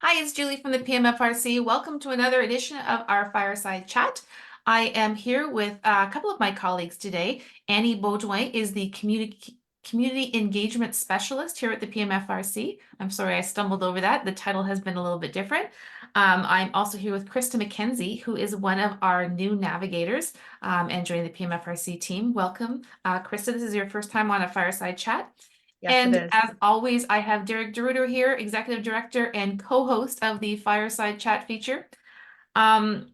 Hi, it's Julie from the PMFRC. Welcome to another edition of our Fireside Chat. I am here with a couple of my colleagues today. Annie Baudouin is the Community Engagement Specialist here at the PMFRC. I'm sorry I stumbled over that. The title has been a little bit different. I'm also here with Krista McKenzie, who is one of our new navigators and joining the PMFRC team. Welcome. Krista, this is your first time on a Fireside Chat. Yes, it And is. as always, I have Derek DeRuiter here, Executive Director and co-host of the Fireside Chat feature. Um,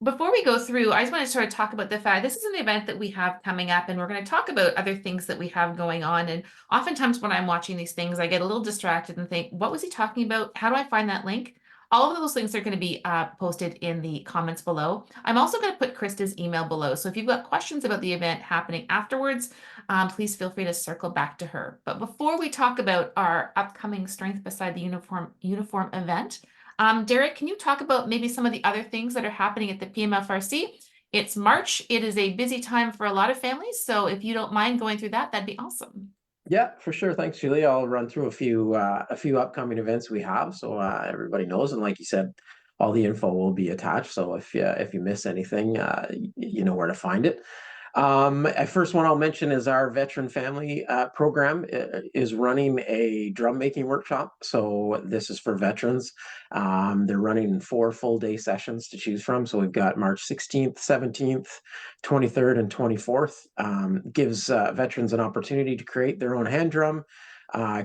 Before we go through, I just want to sort of talk about the fact this is an event that we have coming up, and we're going to talk about other things that we have going on. And oftentimes when I'm watching these things, I get a little distracted and think, what was he talking about? How do I find that link? All of those things are going to be posted in the comments below. I'm also going to put Krista's email below. So if you've got questions about the event happening afterwards, please feel free to circle back to her. But before we talk about our upcoming Strength Beside the Uniform event, Derek, can you talk about maybe some of the other things that are happening at the PMFRC? It's March. It is a busy time for a lot of families. So if you don't mind going through that, that'd be awesome. Yeah, for sure. Thanks, Julie. I'll run through a few upcoming events we have, so everybody knows. And like you said, all the info will be attached. So if you miss anything, you know where to find it. First one I'll mention is our veteran family program is running a drum making workshop. So this is for veterans. They're running 4 full day sessions to choose from. So we've got March 16th, 17th, 23rd, and 24th. Gives veterans an opportunity to create their own hand drum,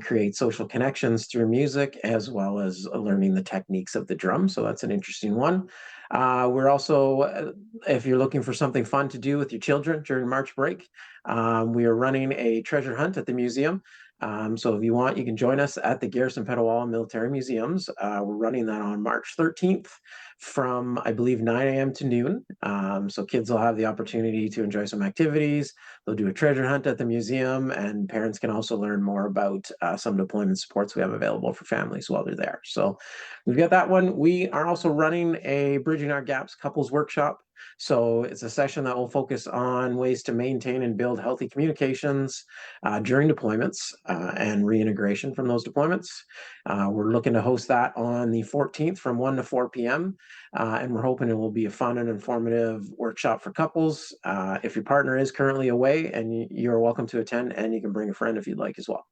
create social connections through music, as well as learning the techniques of the drum. So that's an interesting one. We're also, if you're looking for something fun to do with your children during March break, we are running a treasure hunt at the museum. So if you want, you can join us at the Garrison Petawawa Military Museums. We're running that on March 13th from, I believe, 9 a.m. to noon. So kids will have the opportunity to enjoy some activities. They'll do a treasure hunt at the museum, and parents can also learn more about some deployment supports we have available for families while they're there. So we've got that one. We are also running a Bridging Our Gaps couples workshop. So it's a session that will focus on ways to maintain and build healthy communications during deployments and reintegration from those deployments. We're looking to host that on the 14th from 1 to 4 p.m. And we're hoping it will be a fun and informative workshop for couples. If your partner is currently away, and you're welcome to attend, and you can bring a friend if you'd like as well.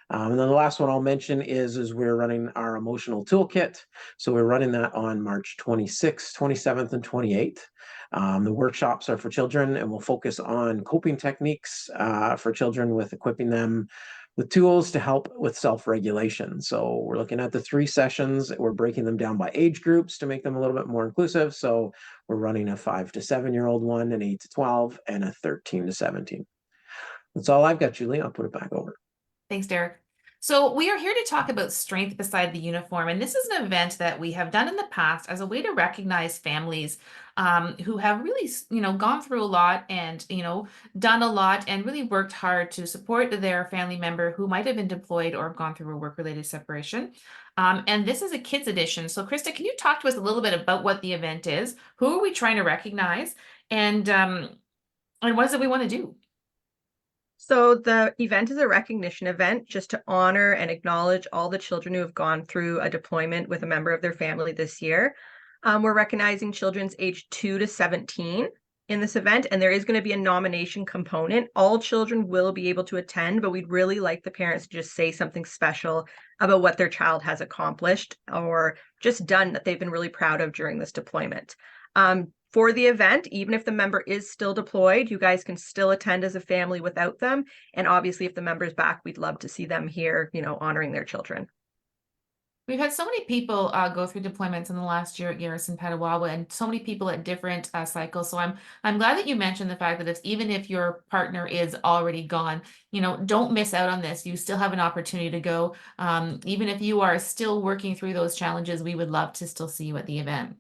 And then the last one I'll mention is we're running our emotional toolkit. So we're running that on March 26th, 27th, and 28th. The workshops are for children, and we'll focus on coping techniques for children, with equipping them with tools to help with self-regulation. So we're looking at the 3 sessions. We're breaking them down by age groups to make them a little bit more inclusive. So we're running a 5 to 7-year-old one, an 8 to 12, and a 13 to 17. That's all I've got, Julie. I'll put it back over. Thanks, Derek. So we are here to talk about Strength Beside the Uniform, and this is an event that we have done in the past as a way to recognize families who have really, gone through a lot and, done a lot and really worked hard to support their family member who might have been deployed or have gone through a work-related separation. And this is a kids edition. So Krista, can you talk to us a little bit about what the event is? Who are we trying to recognize? And what is it we want to do? So the event is a recognition event just to honor and acknowledge all the children who have gone through a deployment with a member of their family this year. We're recognizing children's age 2 to 17 in this event, and there is going to be a nomination component. All children will be able to attend, but we'd really like the parents to just say something special about what their child has accomplished or just done that they've been really proud of during this deployment. For the event, even if the member is still deployed, you guys can still attend as a family without them. And obviously, if the member's back, we'd love to see them here, honoring their children. We've had so many people go through deployments in the last year at Garrison Petawawa, and so many people at different cycles. So I'm glad that you mentioned the fact that even if your partner is already gone, don't miss out on this. You still have an opportunity to go. Even if you are still working through those challenges, we would love to still see you at the event.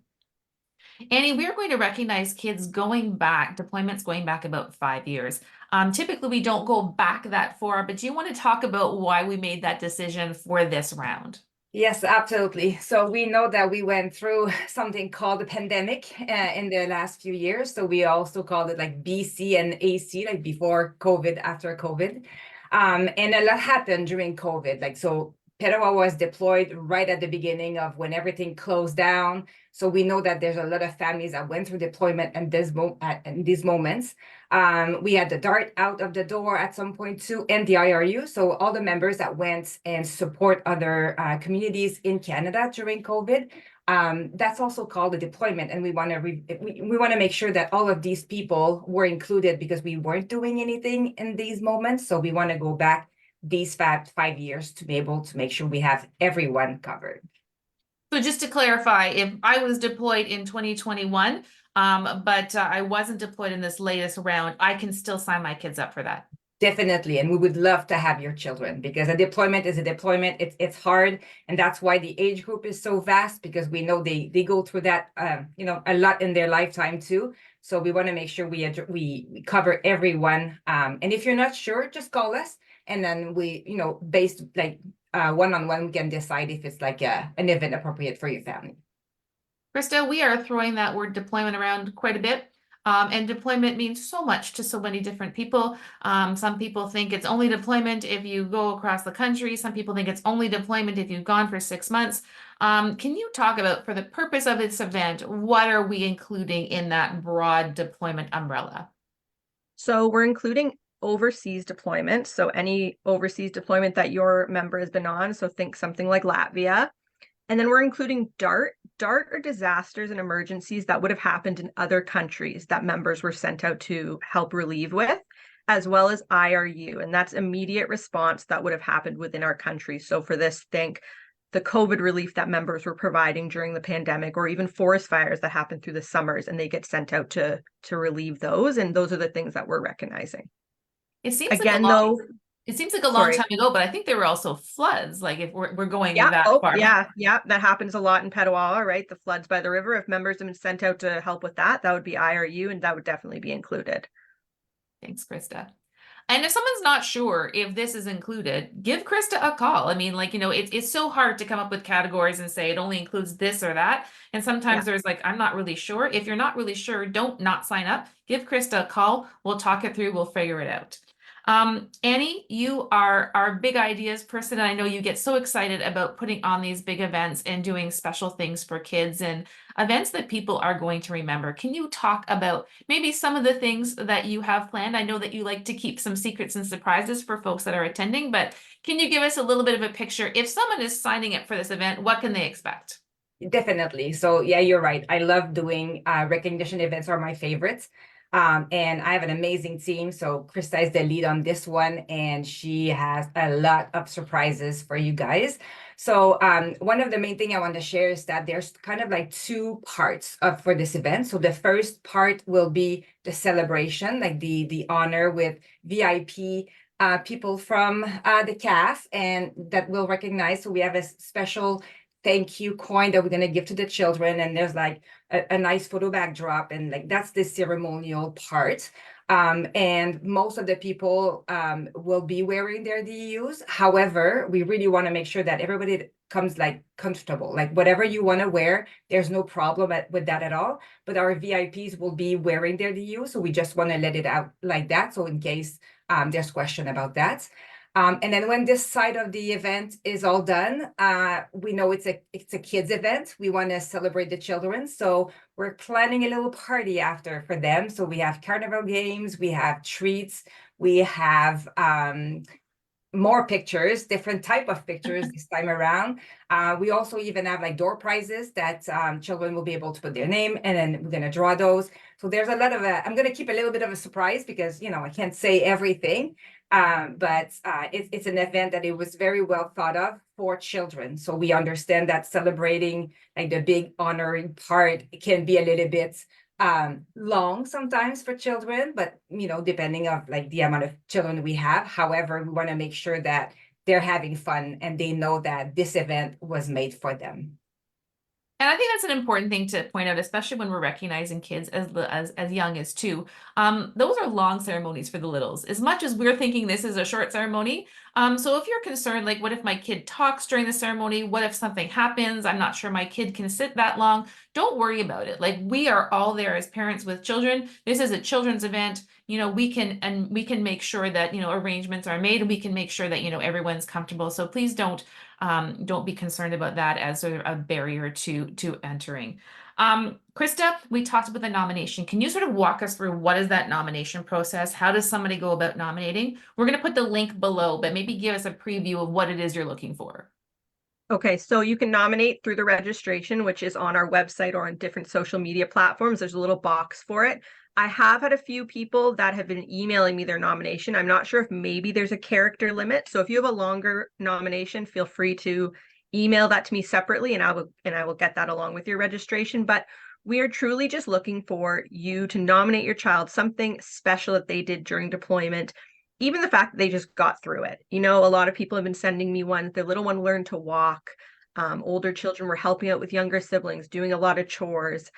Annie, we're going to recognize kids going back, deployments going back about 5 years. Typically, we don't go back that far, but do you want to talk about why we made that decision for this round? Yes, absolutely. So we know that we went through something called the pandemic in the last few years. So we also called it like BC and AC, like before COVID, after COVID. And a lot happened during COVID. So Petawa was deployed right at the beginning of when everything closed down. So we know that there's a lot of families that went through deployment in these moments. We had the DART out of the door at some point too, and the IRU. So all the members that went and support other communities in Canada during COVID, that's also called a deployment. And we want to make sure that all of these people were included because we weren't doing anything in these moments. So we want to go back these 5 years to be able to make sure we have everyone covered. So just to clarify, if I was deployed in 2021, but I wasn't deployed in this latest round, I can still sign my kids up for that. Definitely. And we would love to have your children because a deployment is a deployment. It's hard. And that's why the age group is so vast, because we know they go through that, a lot in their lifetime too. So we want to make sure we cover everyone. And if you're not sure, just call us. And then we, based like one-on-one, we can decide if it's like an event appropriate for your family. Krista, we are throwing that word deployment around quite a bit. And deployment means so much to so many different people. Some people think it's only deployment if you go across the country. Some people think it's only deployment if you've gone for 6 months. Can you talk about, for the purpose of this event, what are we including in that broad deployment umbrella? So we're including overseas deployment. So any overseas deployment that your member has been on. So think something like Latvia. And then we're including DART. DART are disasters and emergencies that would have happened in other countries that members were sent out to help relieve with, as well as IRU. And that's immediate response that would have happened within our country. So for this, think the COVID relief that members were providing during the pandemic, or even forest fires that happen through the summers, and they get sent out to relieve those. And those are the things that we're recognizing. It seems Again, like a long, though, it seems like a long sorry. time ago, but I think there were also floods. Like if we're going Yeah. that Oh, far. yeah. That happens a lot in Petawa, right? The floods by the river. If members have been sent out to help with that, that would be IRU, and that would definitely be included. Thanks, Krista. And if someone's not sure if this is included, give Krista a call. I mean, it's so hard to come up with categories and say it only includes this or that. And sometimes there's like, I'm not really sure. If you're not really sure, don't not sign up. Give Krista a call. We'll talk it through. We'll figure it out. Annie, you are our big ideas person. And I know you get so excited about putting on these big events and doing special things for kids and events that people are going to remember. Can you talk about maybe some of the things that you have planned? I know that you like to keep some secrets and surprises for folks that are attending, but can you give us a little bit of a picture? If someone is signing up for this event, what can they expect? Definitely. So yeah, you're right. I love doing recognition events, are my favorites. And I have an amazing team. So Krista is the lead on this one, and she has a lot of surprises for you guys. So one of the main thing I want to share is that there's kind of like 2 parts for this event. So the first part will be the celebration, like the honor with VIP people from the CAF, and that we'll recognize. So we have a special thank you coin that we're going to give to the children, and there's like a nice photo backdrop, and like that's the ceremonial part. And most of the people will be wearing their DUs. However, we really want to make sure that everybody comes like comfortable, like whatever you want to wear, there's no problem with that at all. But our VIPs will be wearing their DUs, so we just want to let it out like that, so in case there's question about that. And then when this side of the event is all done, we know it's a kids event. We want to celebrate the children. So we're planning a little party after for them. So we have carnival games, we have treats, we have more pictures, different type of pictures this time around. We also even have like door prizes that children will be able to put their name, and then we're going to draw those. So there's a lot of I'm going to keep a little bit of a surprise because, I can't say everything. But it's an event that it was very well thought of for children. So we understand that celebrating like the big honoring part can be a little bit long sometimes for children, but depending on like the amount of children we have. However, we want to make sure that they're having fun and they know that this event was made for them. And I think that's an important thing to point out, especially when we're recognizing kids as young as 2. Those are long ceremonies for the littles, as much as we're thinking this is a short ceremony. So if you're concerned, like, what if my kid talks during the ceremony? What if something happens? I'm not sure my kid can sit that long. Don't worry about it. Like, we are all there as parents with children. This is a children's event. We can make sure that, arrangements are made, and we can make sure that, everyone's comfortable. So please don't don't be concerned about that as sort of a barrier to entering. Krista, we talked about the nomination. Can you sort of walk us through what is that nomination process? How does somebody go about nominating? We're going to put the link below, but maybe give us a preview of what it is you're looking for. Okay, so you can nominate through the registration, which is on our website or on different social media platforms. There's a little box for it. I have had a few people that have been emailing me their nomination. I'm not sure if maybe there's a character limit. So if you have a longer nomination, feel free to email that to me separately, and I will get that along with your registration. But we are truly just looking for you to nominate your child, something special that they did during deployment. Even the fact that they just got through it. You know, a lot of people have been sending me ones. Their little one learned to walk. Older children were helping out with younger siblings, doing a lot of chores,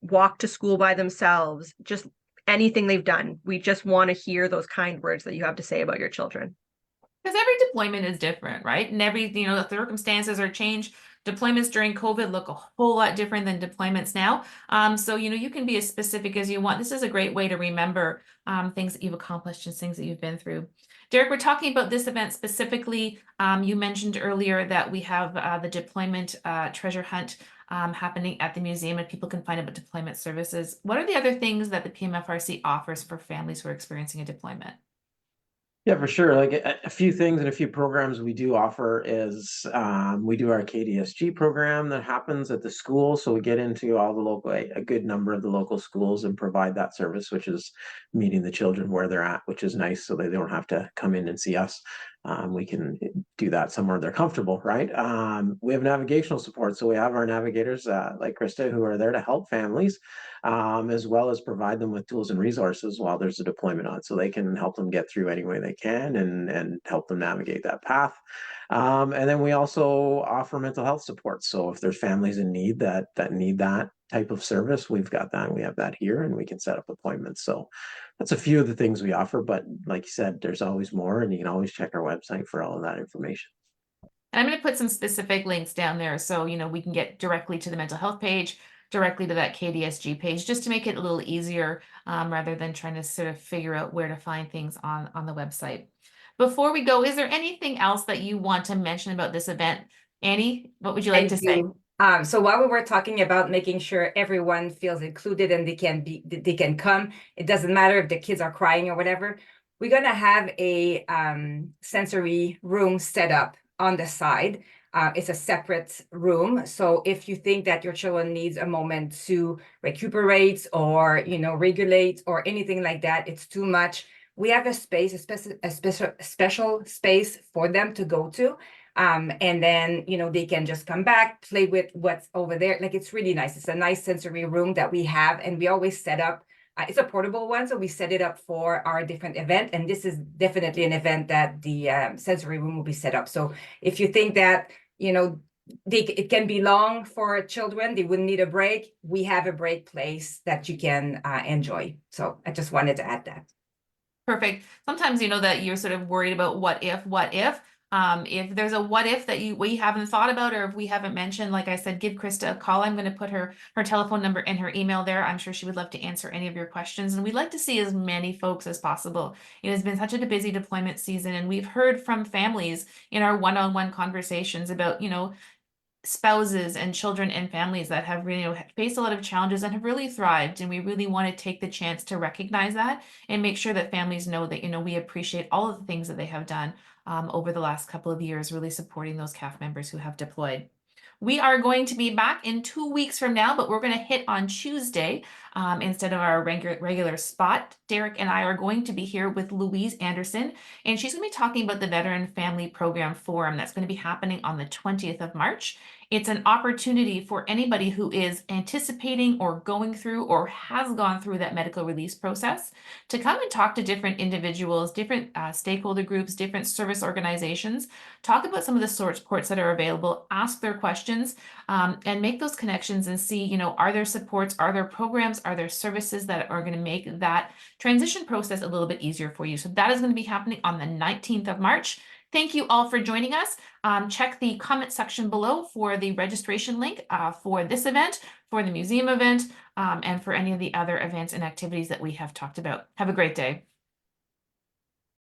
walk to school by themselves, just anything they've done. We just want to hear those kind words that you have to say about your children. Because every deployment is different, right? And every, the circumstances are changed. Deployments during COVID look a whole lot different than deployments now. So, you can be as specific as you want. This is a great way to remember things that you've accomplished and things that you've been through. Derek, we're talking about this event specifically. You mentioned earlier that we have the deployment treasure hunt happening at the museum, and people can find out about deployment services. What are the other things that the PMFRC offers for families who are experiencing a deployment? Yeah, for sure. Like a few things and a few programs we do offer is we do our KDSG program that happens at the school. So we get into all the local, a good number of the local schools and provide that service, which is meeting the children where they're at, which is nice. So they don't have to come in and see us. We can do that somewhere they're comfortable, right? We have navigational support. So we have our navigators like Krista who are there to help families, as well as provide them with tools and resources while there's a deployment on, so they can help them get through any way they can and help them navigate that path. And then we also offer mental health support. So if there's families in need that need that type of service, we've got that. We have that here, and we can set up appointments. So that's a few of the things we offer. But like you said, there's always more, and you can always check our website for all of that information. And I'm going to put some specific links down there so we can get directly to the mental health page, directly to that KDSG page, just to make it a little easier rather than trying to sort of figure out where to find things on the website. Before we go, is there anything else that you want to mention about this event? Annie, what would you like to say? So while we were talking about making sure everyone feels included and they can come, it doesn't matter if the kids are crying or whatever, we're gonna have a sensory room set up on the side. It's a separate room. So if you think that your children needs a moment to recuperate or regulate or anything like that, it's too much, we have a space, a special space for them to go to. And then, they can just come back, play with what's over there. Like, it's really nice. It's a nice sensory room that we have, and we always set up. It's a portable one, so we set it up for our different event. And this is definitely an event that the sensory room will be set up. So if you think that, it can be long for children, they wouldn't need a break, we have a break place that you can enjoy. So I just wanted to add that. Perfect. Sometimes that you're sort of worried about what if there's a what if that we haven't thought about, or if we haven't mentioned, like I said, give Krista a call. I'm going to put her telephone number and her email there. I'm sure she would love to answer any of your questions, and we'd like to see as many folks as possible. It has been such a busy deployment season, and we've heard from families in our one-on-one conversations about spouses and children and families that have really faced a lot of challenges and have really thrived. And we really want to take the chance to recognize that and make sure that families know that, we appreciate all of the things that they have done over the last couple of years, really supporting those CAF members who have deployed. We are going to be back in 2 weeks from now, but we're going to hit on Tuesday instead of our regular spot. Derek and I are going to be here with Louise Anderson, and she's going to be talking about the Veteran Family Program Forum that's going to be happening on the 20th of March. It's an opportunity for anybody who is anticipating or going through or has gone through that medical release process to come and talk to different individuals, different stakeholder groups, different service organizations, talk about some of the supports that are available, ask their questions, and make those connections and see, are there supports, are there programs, are there services that are going to make that transition process a little bit easier for you. So that is going to be happening on the 19th of March. Thank you all for joining us. Check the comment section below for the registration link for this event, for the museum event, and for any of the other events and activities that we have talked about. Have a great day.